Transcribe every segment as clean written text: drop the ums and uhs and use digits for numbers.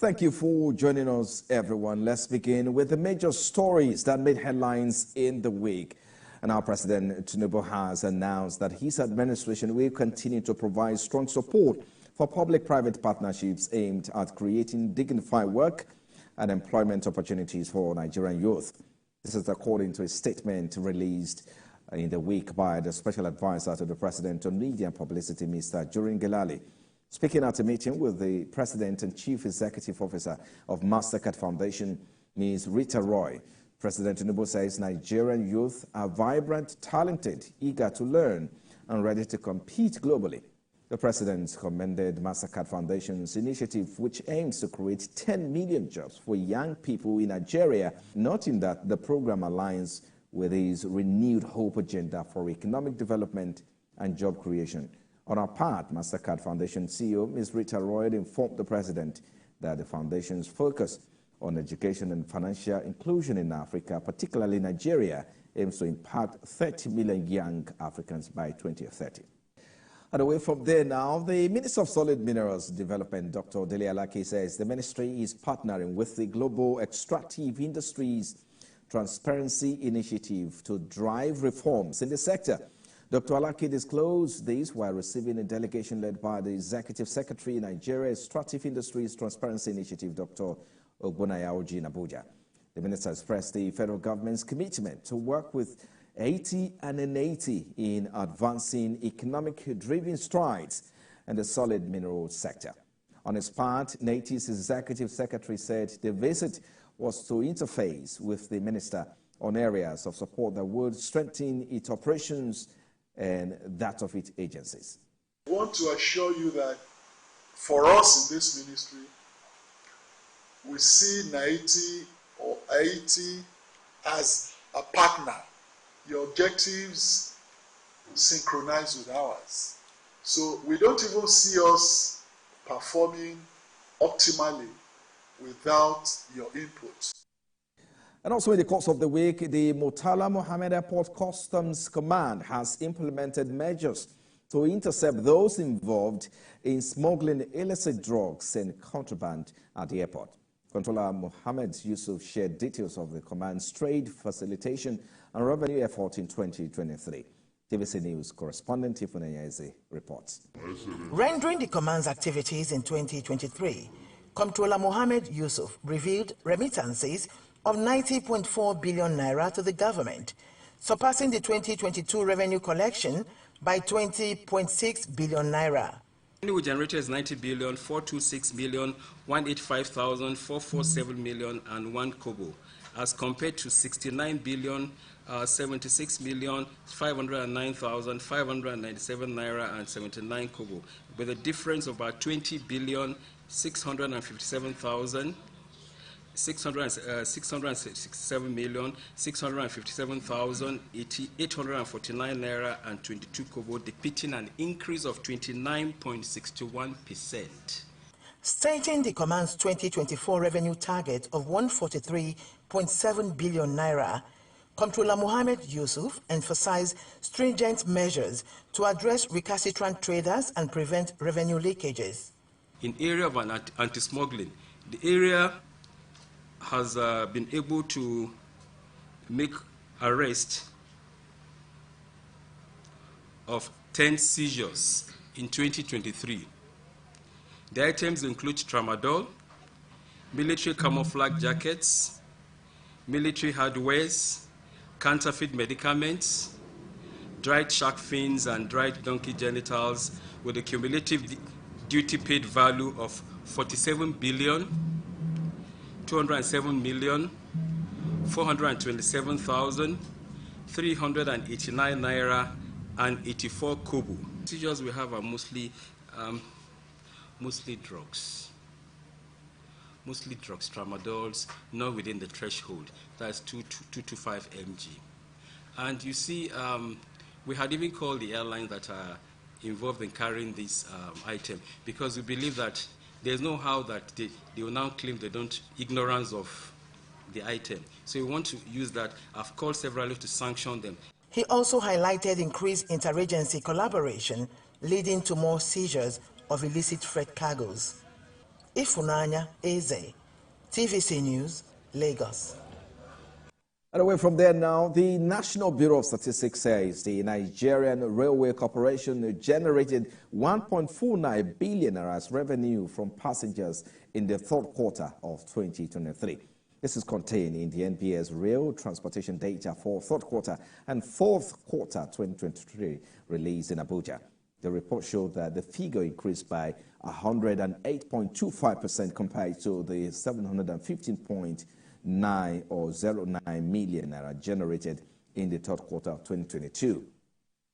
Thank you for joining us, everyone. Let's begin with the major stories that made headlines in the week. And our President Tinubu has announced that his administration will continue to provide strong support for public-private partnerships aimed at creating dignified work and employment opportunities for Nigerian youth. This is according to a statement released in the week by the Special Advisor to the President on Media and Publicity, Mr. Jurin Gelali. Speaking at a meeting with the President and Chief Executive Officer of Mastercard Foundation, Ms. Rita Roy, President Tinubu says Nigerian youth are vibrant, talented, eager to learn, and ready to compete globally. The President commended Mastercard Foundation's initiative, which aims to create 10 million jobs for young people in Nigeria, noting that the program aligns with his renewed hope agenda for economic development and job creation. On our part, Mastercard Foundation CEO Ms. Rita Roy informed the President that the Foundation's focus on education and financial inclusion in Africa, particularly Nigeria, aims to impact 30 million young Africans by 2030. And away from there now, the Minister of Solid Minerals Development, Dr. Dele Alaki, says the ministry is partnering with the Global Extractive Industries Transparency Initiative to drive reforms in the sector. Dr. Alaki disclosed this while receiving a delegation led by the Executive Secretary in Nigeria Extractive Industries Transparency Initiative, Dr. Ogbonayaoji in Abuja. The minister expressed the federal government's commitment to work with 80 and N80 in advancing economic-driven strides in the solid mineral sector. On his part, N80's Executive Secretary said the visit was to interface with the minister on areas of support that would strengthen its operations and that of its agencies. I want to assure you that for us in this ministry, we see 90 or 80 as a partner. Your objectives synchronize with ours. So we don't even see us performing optimally without your input. And also in the course of the week, the Murtala Mohammed Airport Customs Command has implemented measures to intercept those involved in smuggling illicit drugs and contraband at the airport. Controller Mohammed Yusuf shared details of the command's trade facilitation and revenue effort in 2023. TVC News correspondent Tiffany Eze reports. Rendering the command's activities in 2023, Controller Mohammed Yusuf revealed remittances of 90.4 billion naira to the government, surpassing the 2022 revenue collection by 20.6 billion naira. Revenue generated is 90 billion, 426 million, 185,000, 447 million, and 1 kobo, as compared to 69 billion, 76 million, 509,000, 597 naira, and 79 kobo, with a difference of about 20 billion, 657,000. 667 million, 657,000, 849 naira and 22 kobo, depicting an increase of 29.61%. Stating the command's 2024 revenue target of 143.7 billion naira, Comptroller Mohammed Yusuf emphasized stringent measures to address recalcitrant traders and prevent revenue leakages. In area of anti-smuggling, the area has been able to make arrest of 10 seizures in 2023. The items include tramadol, military camouflage jackets, military hardwares, counterfeit medicaments, dried shark fins and dried donkey genitals with a cumulative duty paid value of 47 billion, 207 million, 427,000, 389 naira, and 84 kobo. Seizures we have are mostly drugs. Mostly drugs, tramadols, not within the threshold. That's 225 mg. And you see, we had even called the airlines that are involved in carrying this item because we believe that there's no how that they will now claim they don't ignorance of the item. So we want to use that. I've called severally to sanction them. He also highlighted increased interagency collaboration, leading to more seizures of illicit freight cargoes. Ifunanya Eze, TVC News, Lagos. And away from there now, the National Bureau of Statistics says the Nigerian Railway Corporation generated 1.49 billion as revenue from passengers in the third quarter of 2023. This is contained in the NBS Rail Transportation Data for third quarter and fourth quarter 2023 released in Abuja. The report showed that the figure increased by 108.25% compared to the 715.9 or 0.9 million naira generated in the third quarter of 2022.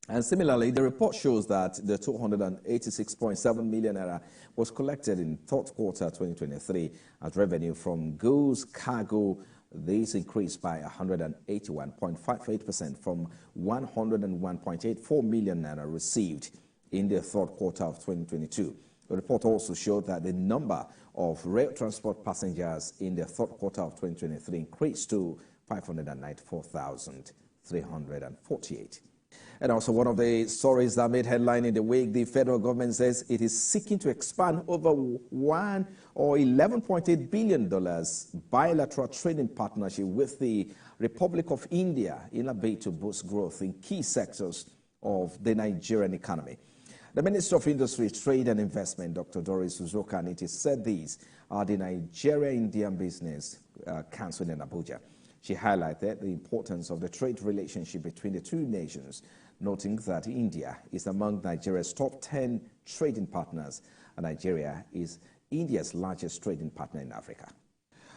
And similarly, the report shows that the 286.7 million naira was collected in third quarter 2023 as revenue from goods cargo. This increased by 181.58% from 101.84 million naira received in the third quarter of 2022. The report also showed that the number of rail transport passengers in the third quarter of 2023 increased to 594,348. And also one of the stories that made headline in the week, the federal government says it is seeking to expand over $1 or $11.8 billion bilateral trading partnership with the Republic of India in a bid to boost growth in key sectors of the Nigerian economy. The Minister of Industry, Trade and Investment, Dr. Doris Uzokaniti, said these are the Nigeria-Indian Business Council in Abuja. She highlighted the importance of the trade relationship between the two nations, noting that India is among Nigeria's top 10 trading partners, and Nigeria is India's largest trading partner in Africa.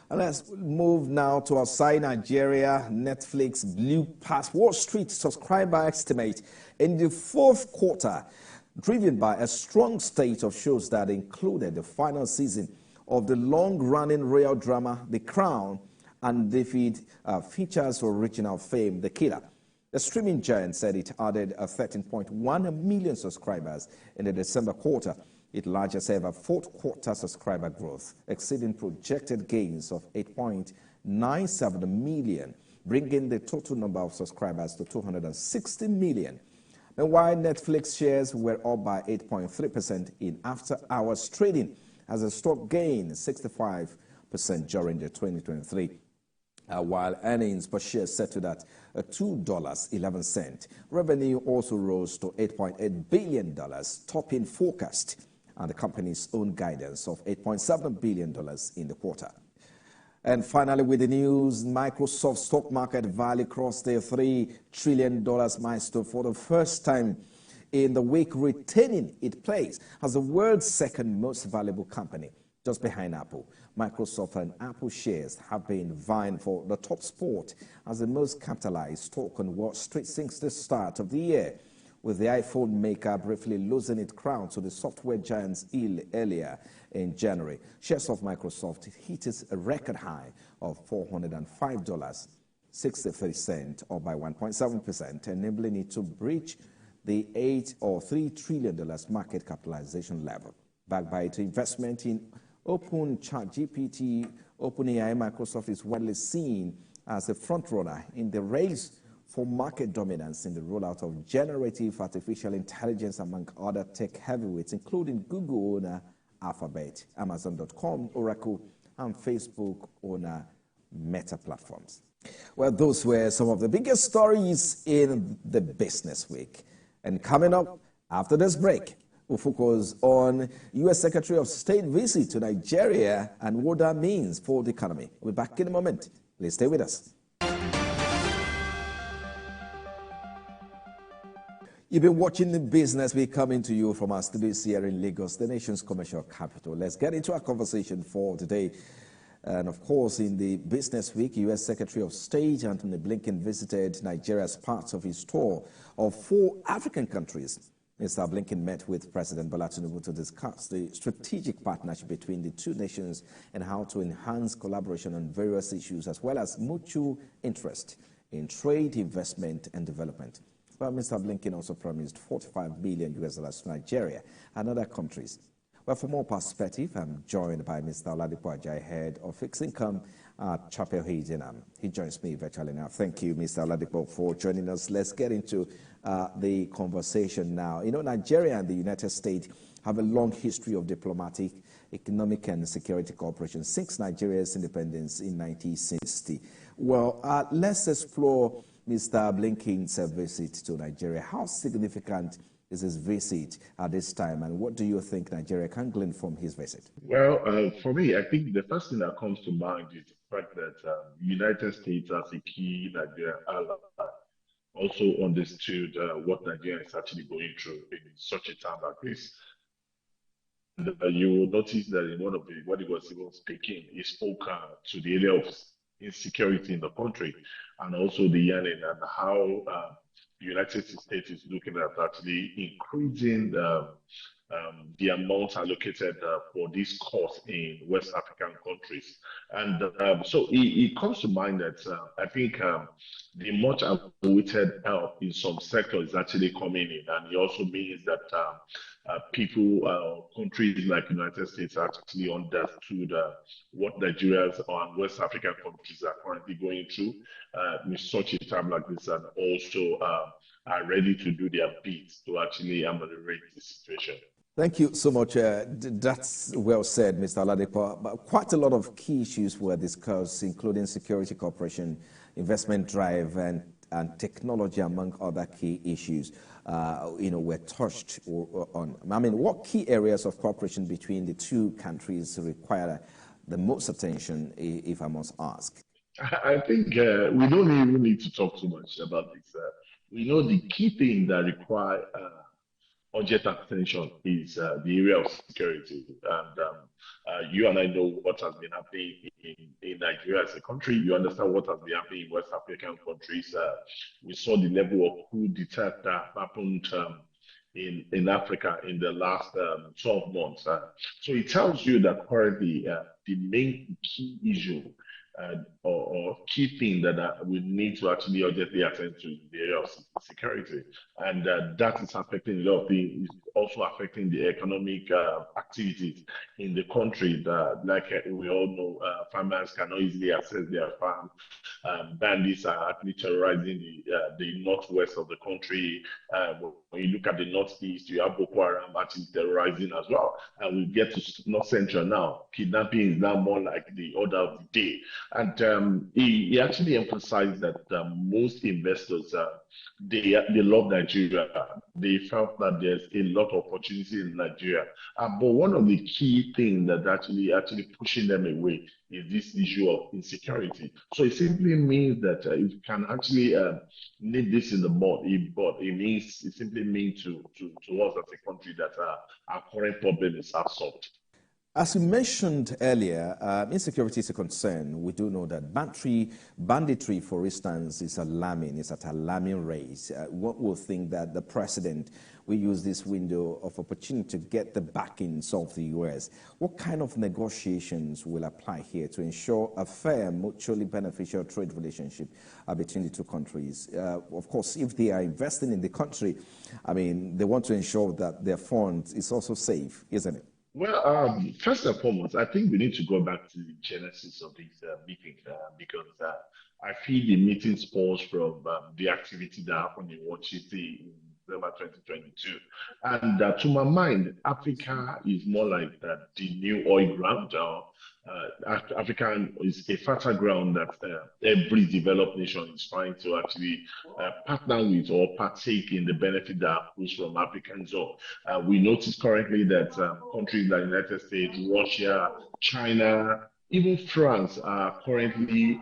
And let's move now to outside Nigeria. Netflix blew past Wall Street subscriber estimate in the fourth quarter, driven by a strong slate of shows that included the final season of the long-running royal drama The Crown and David Fincher's original fame, The Killer. The streaming giant said it added 13.1 million subscribers in the December quarter, its largest ever fourth quarter subscriber growth, exceeding projected gains of 8.97 million, bringing the total number of subscribers to 260 million. Meanwhile, Netflix shares were up by 8.3% in after-hours trading as the stock gained 65% during the 2023, while earnings per share settled at $2.11. Revenue also rose to $8.8 billion, topping forecast and the company's own guidance of $8.7 billion in the quarter. And finally, with the news, Microsoft stock market value crossed the $3 trillion milestone for the first time in the week, retaining its place as the world's second most valuable company, just behind Apple. Microsoft and Apple shares have been vying for the top spot as the most capitalized stock on Wall Street since the start of the year, with the iPhone maker briefly losing its crown to the software giant's earlier in January. Shares of Microsoft hit a record high of $405.63, or by 1.7%, enabling it to breach the $8 or $3 trillion market capitalization level. Backed by its investment in ChatGPT, OpenAI, Microsoft is widely seen as a frontrunner in the race for market dominance in the rollout of generative artificial intelligence among other tech heavyweights, including Google owner Alphabet, Amazon.com, Oracle, and Facebook owner Meta Platforms. Well, those were some of the biggest stories in the business week. And coming up after this break, we'll focus on U.S. Secretary of State visit to Nigeria and what that means for the economy. We'll be back in a moment. Please stay with us. You've been watching the business week coming to you from our studios here in Lagos, the nation's commercial capital. Let's get into our conversation for today. And of course, in the business week, U.S. Secretary of State Antony Blinken visited Nigeria as part of his tour of 4 African countries. Mr. Blinken met with President Bola Tinubu to discuss the strategic partnership between the two nations and how to enhance collaboration on various issues, as well as mutual interest in trade, investment, and development. Well, Mr. Blinken also promised $45 billion to Nigeria and other countries. Well, for more perspective, I'm joined by Mr. Oladipo Ajayi, head of fixed income at Chapel Hill. He joins me virtually now. Thank you, Mr. Oladipo, for joining us. Let's get into the conversation now. You know, Nigeria and the United States have a long history of diplomatic, economic, and security cooperation since Nigeria's independence in 1960. Well, let's explore Mr. Blinken's visit to Nigeria. How significant is his visit at this time, and what do you think Nigeria can glean from his visit? Well, for me, I think the first thing that comes to mind is the fact that United States as a key Nigerian ally also understood what Nigeria is actually going through in such a time like this. You will notice that in one of the, when he was even speaking, he spoke to the area of insecurity in the country and also the yearning and how the United States is looking at actually increasing the amount allocated for this cause in West African countries. And so it comes to mind that I think the much awaited help in some sectors is actually coming in. And it also means that people, countries like the United States actually understood what Nigeria's and West African countries are currently going through in such a time like this, and also are ready to do their bit to actually ameliorate the situation. Thank you so much. That's well said, Mr. Oladipo. But quite a lot of key issues were discussed, including security cooperation, investment drive, and technology, among other key issues, were touched on. I mean, what key areas of cooperation between the two countries require the most attention, if I must ask? I think we don't even need to talk too much about this. We know the key thing that require urgent attention is the area of security. And you and I know what has been happening in Nigeria as a country. You understand what has been happening in West African countries. We saw the level of coup d'etat that happened in Africa in the last 12 months. So it tells you that currently the main key issue or key thing that we need to actually urgently attend to the area of security. And that is affecting a lot of things. It's also affecting the economic activities in the country. Like we all know, farmers cannot easily access their farm. Bandits are actually terrorizing the northwest of the country. When you look at the northeast, you have Boko Haram actually terrorizing as well. And we get to North Central now. Kidnapping is now more like the order of the day. And he actually emphasized that most investors, they love Nigeria. They felt that there's a lot of opportunity in Nigeria. But one of the key things that actually pushing them away is this issue of insecurity. So it simply means that if you can actually nip this in the bud, it simply means to us as a country that our current problem is half solved. As you mentioned earlier, insecurity is a concern. We do know that banditry, for instance, is alarming. It's at an alarming rate. One will think that the president will use this window of opportunity to get the backings of the U.S. What kind of negotiations will apply here to ensure a fair, mutually beneficial trade relationship between the two countries? Of course, if they are investing in the country, I mean, they want to ensure that their funds is also safe, isn't it? Well, first and foremost, I think we need to go back to the genesis of this meeting because I feel the meeting spurs from the activity that happened in Washington in November 2022. And to my mind, Africa is more like the new oil ground. Africa is a fertile ground that every developed nation is trying to actually partner with or partake in the benefit that comes from Africans. We notice currently that countries like the United States, Russia, China, even France are currently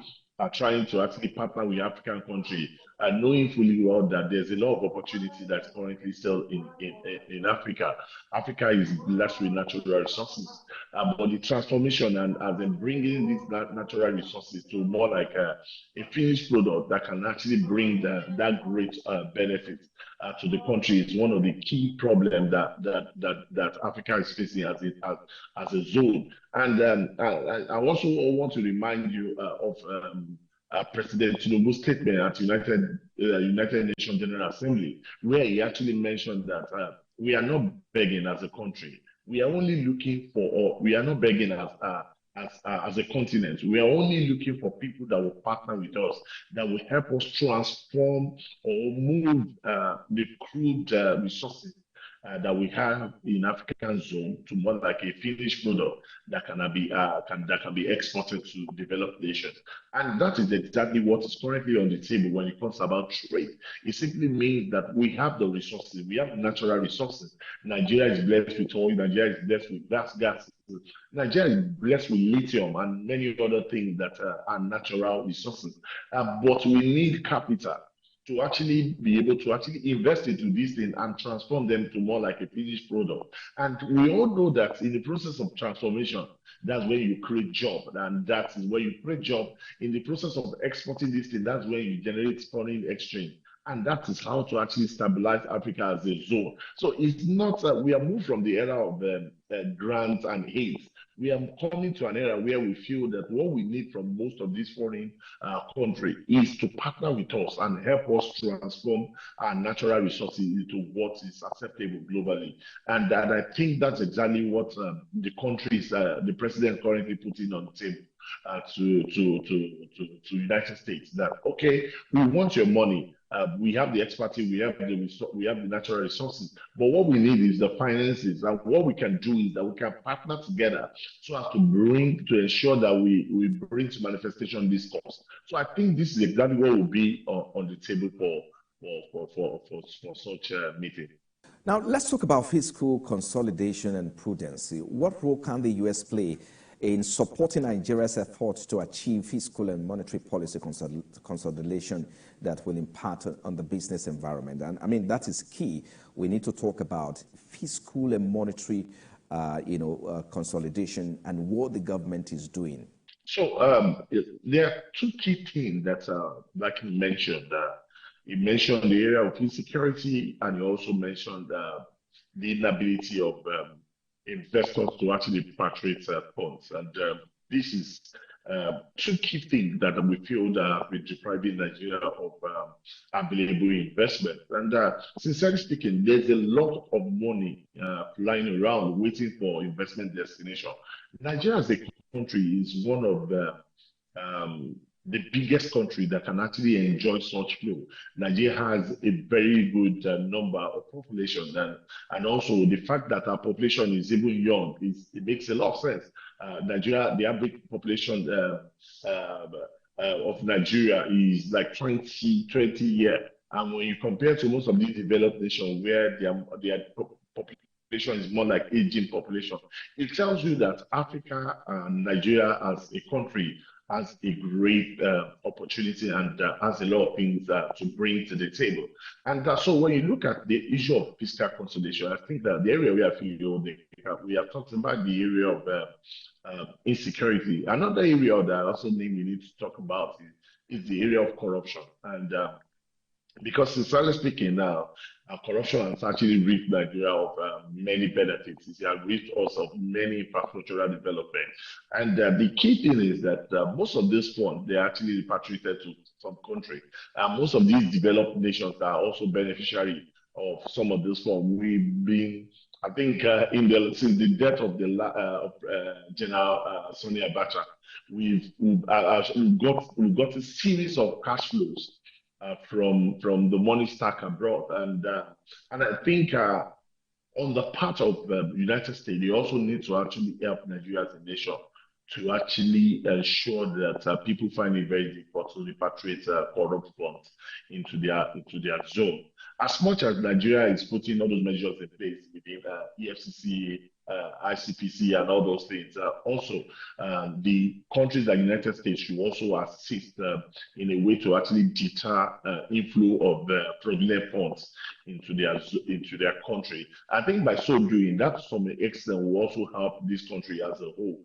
trying to actually partner with African countries, knowing fully well that there's a lot of opportunity that's currently still in Africa. Africa is blessed with natural resources, but the transformation and then bringing these natural resources to more like a finished product that can actually bring that great benefit to the country is one of the key problems that Africa is facing as a zone. And I also want to remind you of President Tinubu's statement at United Nations General Assembly, where he actually mentioned that we are not begging as a country. We are only looking for, or we are not begging as a continent. We are only looking for people that will partner with us, that will help us transform or move the crude resources that we have in African zone to more like a finished product that can be exported to developed nations. And that is exactly what is currently on the table when it comes about trade. It simply means that we have the resources, we have natural resources. Nigeria is blessed with oil, Nigeria is blessed with gas. Nigeria is blessed with lithium and many other things that are natural resources. But we need capital to actually be able to actually invest into these things and transform them to more like a finished product. And we all know that in the process of transformation, that's where you create job, and that is where you create job. In the process of exporting this thing, that's where you generate foreign exchange. And that is how to actually stabilize Africa as a zone. So it's not, we are moved from the era of grants and aid. We are coming to an era where we feel that what we need from most of these foreign countries is to partner with us and help us transform our natural resources into what is acceptable globally. And I think that's exactly what the countries, the president currently putting on the table. To United States, that okay, we want your money. We have the expertise, we have the natural resources, but what we need is the finances. And what we can do is that we can partner together so as to ensure that we bring to manifestation this cost. So I think this is exactly what will be on the table for such a meeting. Now let's talk about fiscal consolidation and prudence. What role can the U.S. play in supporting Nigeria's efforts to achieve fiscal and monetary policy consolidation that will impact on the business environment? And I mean, that is key. We need to talk about fiscal and monetary consolidation and what the government is doing. So there are two key things that like you mentioned. You mentioned the area of insecurity, and you also mentioned the inability of investors to actually repatriate funds. And this is two key things that we feel that have been depriving Nigeria of available investment. And sincerely speaking, there's a lot of money flying around waiting for investment destination. Nigeria as a country is one of the biggest country that can actually enjoy such flow. Nigeria has a very good number of population, and also the fact that our population is even young, it makes a lot of sense. Nigeria, the average population of Nigeria is like 20 years. And when you compare to most of these developed nations where their population is more like aging population, it tells you that Africa and Nigeria as a country has a great opportunity and has a lot of things to bring to the table. And so when you look at the issue of fiscal consolidation, I think that the area we are talking about the area of insecurity. Another area that I also think we need to talk about is the area of corruption. And because sincerely speaking now, corruption has actually reaped Nigeria of many benefits. It has reaped us of many infrastructural development. And the key thing is that most of these funds, they are actually repatriated to some country. Most of these developed nations are also beneficiary of some of these funds. We've been, I think, since the death of General Sani Abacha, we've got a series of cash flows from the money stack abroad, and I think on the part of the United States, they also need to actually help Nigeria as a nation to actually ensure that people find it very difficult to repatriate corrupt funds into their zone. As much as Nigeria is putting all those measures in place within EFCC, ICPC, and all those things, also the countries like the United States should also assist in a way to actually deter inflow of fraudulent funds into their country. I think by so doing, that to some extent will also help this country as a whole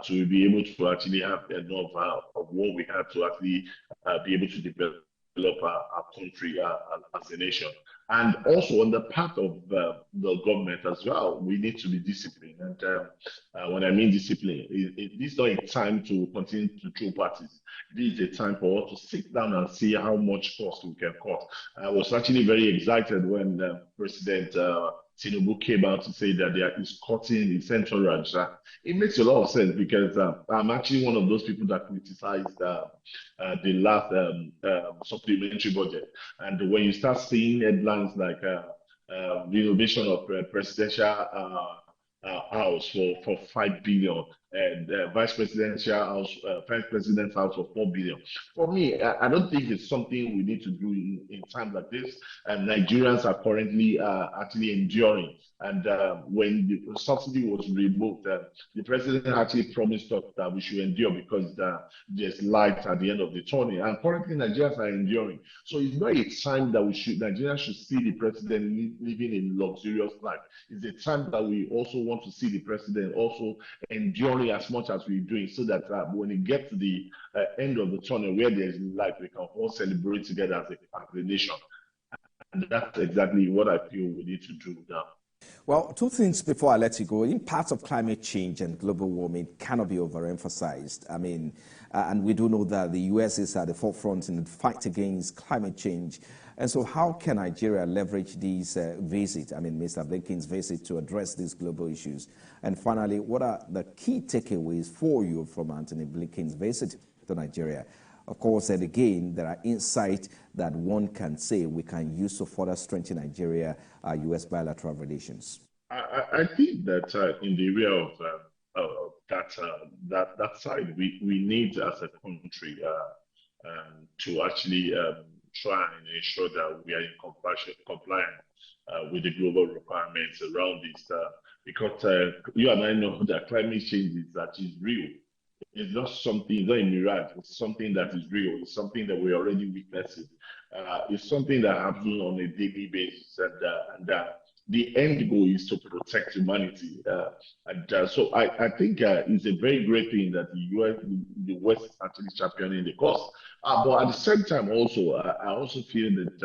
to be able to actually have enough of what we have to actually be able to develop our country as a nation. And also on the part of the government as well, we need to be disciplined. And when I mean discipline, this is not a time to continue to throw parties. This is a time for us to sit down and see how much cost we can cut. I was actually very excited when President Tinubu came out to say that there is cutting the central ranch. It makes a lot of sense because I'm actually one of those people that criticized the last supplementary budget. And when you start seeing headlines like renovation of presidential house for 5 billion, and vice president's house for 4 billion. For me, I don't think it's something we need to do in times like this. And Nigerians are currently actually enduring. And when the subsidy was removed, the president actually promised us that we should endure because there's light at the end of the tunnel. And currently, Nigerians are enduring. So it's not a time that Nigerians should see the president living a luxurious life. It's a time that we also want to see the president also enduring as much as we're doing, so that when it gets to the end of the tunnel where there's light, we can all celebrate together as a nation. And that's exactly what I feel we need to do now. Well, two things before I let you go. Impacts of climate change and global warming cannot be overemphasized. I mean, and we do know that the U.S. is at the forefront in the fight against climate change. And so how can Nigeria leverage these visits, Mr. Blinken's visit, to address these global issues? And finally, what are the key takeaways for you from Anthony Blinken's visit to Nigeria? Of course, and again, there are insights that one can say we can use to further strengthen Nigeria-U.S. bilateral relations. I think that in the area of that side, we need as a country to actually try and ensure that we are in compliance with the global requirements around this, because you and I know that climate change is actually real. It's not something, it's not a mirage, it's something that is real, it's something that we're already witnessing. It's something that happens on a daily basis, and the end goal is to protect humanity. So I think it's a very great thing that the West is actually championing the cause. But at the same time, also, I also feel that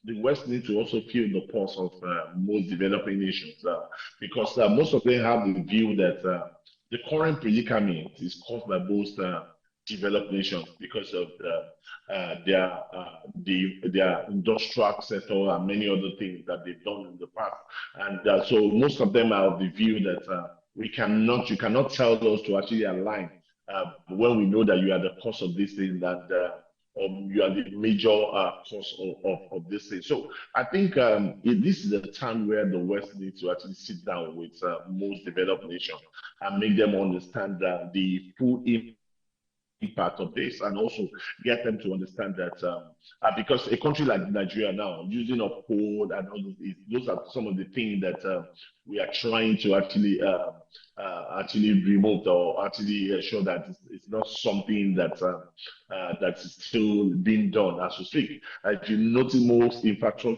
the West needs to also feel the pulse of most developing nations, because most of them have the view that the current predicament is caused by most developed nations because of their industrial sector and many other things that they've done in the past. And so most of them are of the view that you cannot tell us to actually align when we know that you are the cause of this thing, that you are the major cause of this thing. So I think this is the time where the West needs to actually sit down with most developed nations and make them understand the full impact of this, and also get them to understand that because a country like Nigeria now, using up coal and all those are some of the things that we are trying to actually remove, or actually ensure that it's not something that that is still being done as we speak. If you notice, most manufacturing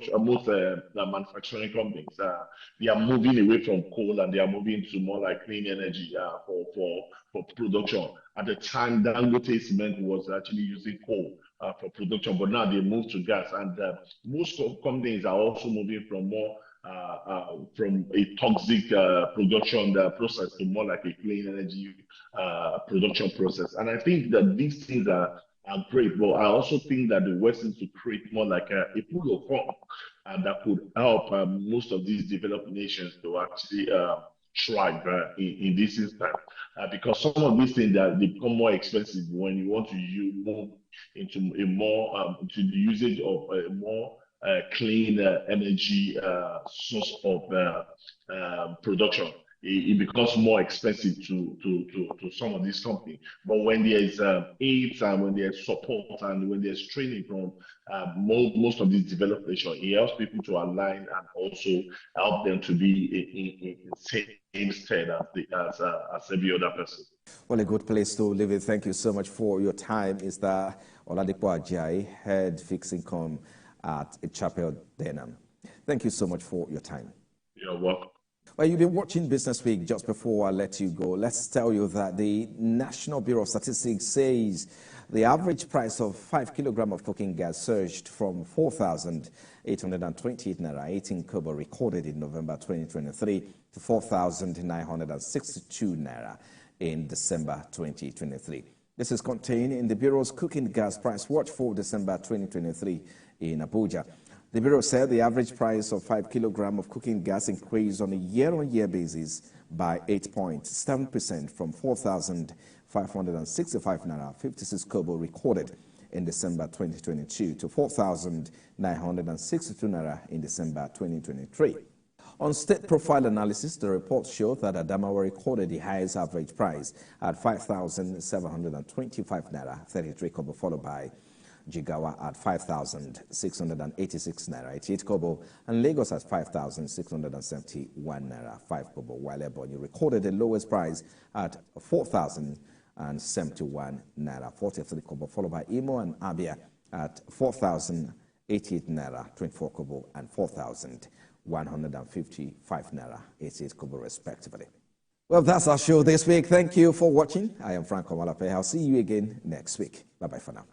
companies, they are moving away from coal and they are moving to more like clean energy for production. At the time, Dangote Cement was actually using coal for production, but now they moved to gas, and most companies are also moving from more from a toxic production process to more like a clean energy production process. And I think that these things are great, but I also think that the West needs to create more like a pool of funds that could help most of these developed nations to actually thrive in this instance, because some of these things that they become more expensive when you want to move into a more to the usage of a more clean energy source of production. It becomes more expensive to some of these companies. But when there's aids and when there's support and when there's training from most of these developed nations, it helps people to align and also help them to be in same stead as every other person. Well, a good place to leave it. Thank you so much for your time. Mr. Oladipo Ajayi, Head Fixed Income at Chapel Denham. Thank you so much for your time. You're welcome. Well, you've been watching Business Week. Just before I let you go, let's tell you that the National Bureau of Statistics says the average price of 5 kilograms of cooking gas surged from 4,828 naira 18 kobo recorded in November 2023 to 4,962 naira in December 2023. This is contained in the Bureau's Cooking Gas Price Watch for December 2023 in Abuja. The Bureau said the average price of 5 kilograms of cooking gas increased on a year-on-year basis by 8.7% from 4,565 naira 56 kobo recorded in December 2022 to 4,962 naira in December 2023. On state profile analysis, the report showed that Adamawa recorded the highest average price at 5,725 naira 33 kobo, followed by Jigawa at 5,686 naira 88 kobo, and Lagos at 5,671 naira 5 kobo, while Ebonyi recorded the lowest price at 4,071 naira 43 kobo, followed by Imo and Abia at 4,088 naira 24 kobo and 4,155 naira 88 kobo, respectively. Well, that's our show this week. Thank you for watching. I am Frank Omalape. I'll see you again next week. Bye-bye for now.